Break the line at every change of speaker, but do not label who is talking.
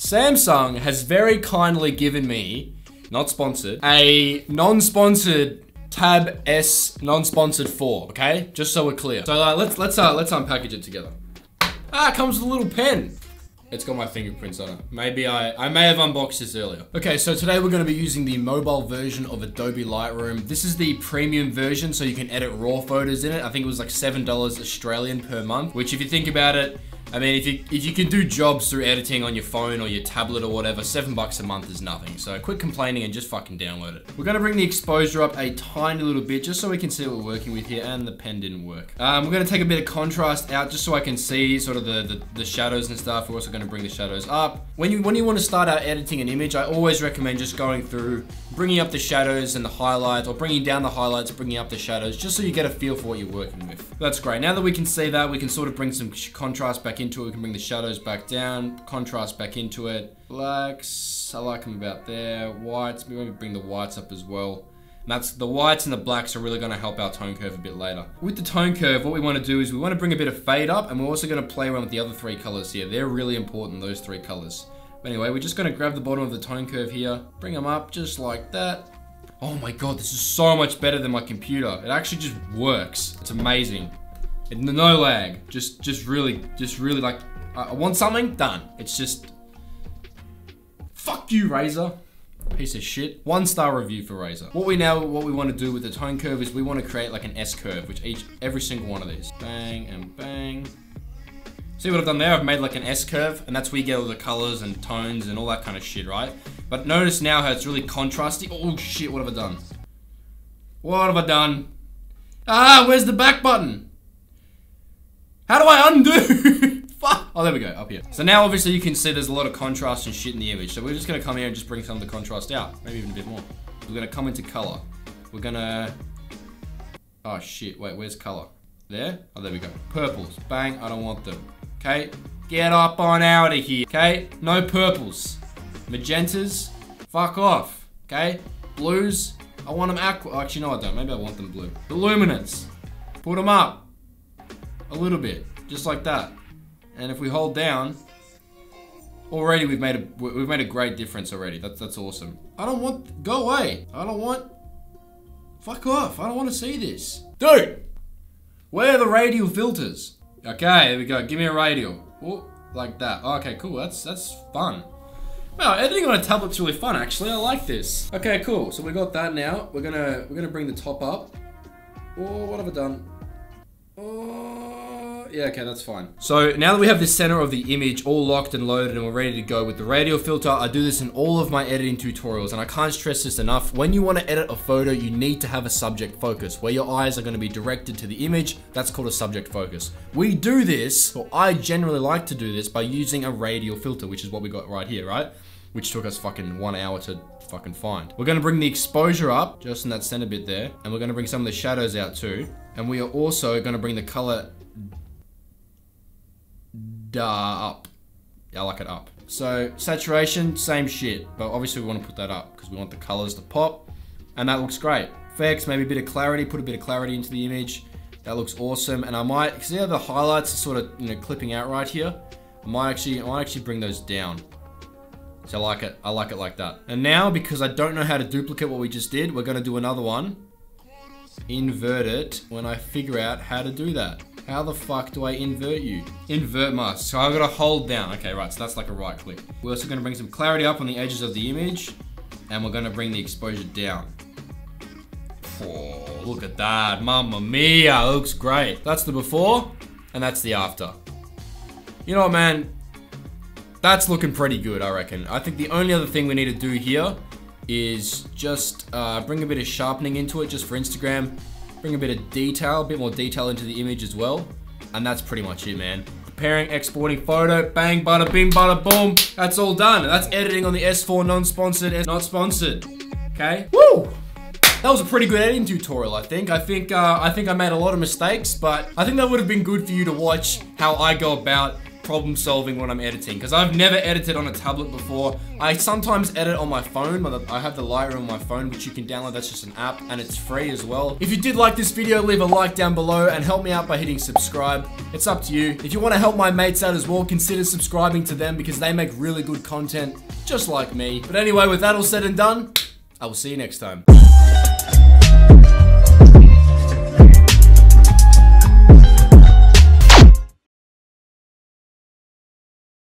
Samsung has very kindly given me, not sponsored, a non-sponsored Tab S non-sponsored 4, okay? Just so we're clear. So let's unpackage it together. Ah, it comes with a little pen. It's got my fingerprints on it. Maybe I may have unboxed this earlier. Okay, so today we're gonna be using the mobile version of Adobe Lightroom. This is the premium version, so you can edit RAW photos in it. I think it was like $7 Australian per month, which if you think about it, I mean, if you can do jobs through editing on your phone or your tablet or whatever, $7 a month is nothing. So quit complaining and just fucking download it. We're gonna bring the exposure up a tiny little bit just so we can see what we're working with here, and the pen didn't work. We're gonna take a bit of contrast out just so I can see sort of the shadows and stuff. We're also gonna bring the shadows up. When you want to start out editing an image, I always recommend just going through, bringing up the shadows and the highlights, or bringing down the highlights, bringing up the shadows, just so you get a feel for what you're working with. That's great. Now that we can see that, we can sort of bring some contrast back into it. We can bring the shadows back down, contrast back into it. Blacks, I like them about there. Whites, we want to bring the whites up as well. And that's the whites and the blacks are really going to help our tone curve a bit later. With the tone curve, what we want to do is we want to bring a bit of fade up, and we're also going to play around with the other three colors here. They're really important, those three colors. But anyway, we're just going to grab the bottom of the tone curve here, bring them up just like that. Oh my god, this is so much better than my computer. It actually just works. It's amazing. No lag. Just really like, I want something, done. It's just, fuck you, Razer. Piece of shit. 1-star review for Razer. What we want to do with the tone curve is we want to create like an S curve, which every single one of these. Bang and bang. See what I've done there? I've made like an S curve, and that's where you get all the colors and tones and all that kind of shit, right? But notice now how it's really contrasty. Oh shit, what have I done? What have I done? Ah, where's the back button? How do I undo? Fuck. Oh, there we go, up here. So now obviously you can see there's a lot of contrast and shit in the image. So we're just gonna come here and just bring some of the contrast out. Maybe even a bit more. We're gonna come into color. We're gonna, oh shit, wait, where's color? There? Oh, there we go. Purples, bang, I don't want them. Okay, get up on out of here. Okay, no purples. Magentas, fuck off. Okay, blues, I want them aqua. Oh, actually, no, I don't. Maybe I want them blue. The luminance, put them up a little bit, just like that. And if we hold down, already we've made a great difference already. That's awesome. I don't want, go away. I don't want, fuck off. I don't want to see this, dude. Where are the radial filters? Okay, there we go. Give me a radial. Oh, like that. Okay, cool. That's fun. Wow, editing on a tablet's really fun, actually. I like this. Okay, cool. So we got that now. We're gonna bring the top up. Oh, what have I done? Oh, yeah, okay, that's fine. So now that we have the center of the image all locked and loaded and we're ready to go with the radial filter, I do this in all of my editing tutorials, and I can't stress this enough. When you want to edit a photo, you need to have a subject focus. Where your eyes are going to be directed to the image, that's called a subject focus. We do this, or I generally like to do this, by using a radial filter, which is what we got right here, right? Which took us fucking 1 hour to fucking find. We're gonna bring the exposure up, just in that center bit there, and we're gonna bring some of the shadows out too. And we are also gonna bring the color up. I like it up. So saturation, same shit, but obviously we want to put that up because we want the colors to pop, and that looks great. Effects, maybe a bit of clarity, put a bit of clarity into the image. That looks awesome. And I might, see how the highlights are sort of, you know, clipping out right here? I might actually bring those down. So I like it like that. And now, because I don't know how to duplicate what we just did, we're gonna do another one. Invert it when I figure out how to do that. How the fuck do I invert you? Invert mask. So I've got to hold down. Okay, right, so that's like a right click. We're also gonna bring some clarity up on the edges of the image, and we're gonna bring the exposure down. Oh, look at that, mamma mia, looks great. That's the before, and that's the after. You know what, man? That's looking pretty good, I reckon. I think the only other thing we need to do here is just bring a bit of sharpening into it, just for Instagram. Bring a bit of detail, a bit more detail into the image as well. And that's pretty much it, man. Preparing, exporting photo, bang, bada, bing, bada, boom. That's all done. That's editing on the S4 non-sponsored, not sponsored. Okay? Woo! That was a pretty good editing tutorial, I think. I think I made a lot of mistakes, but I think that would have been good for you to watch how I go about problem solving when I'm editing, because I've never edited on a tablet before. I sometimes edit on my phone. I have the Lightroom on my phone, which you can download. That's just an app, and it's free as well. If you did like this video, leave a like down below and help me out by hitting subscribe. It's up to you. If you want to help my mates out as well, consider subscribing to them because they make really good content just like me. But anyway, with that all said and done, I will see you next time.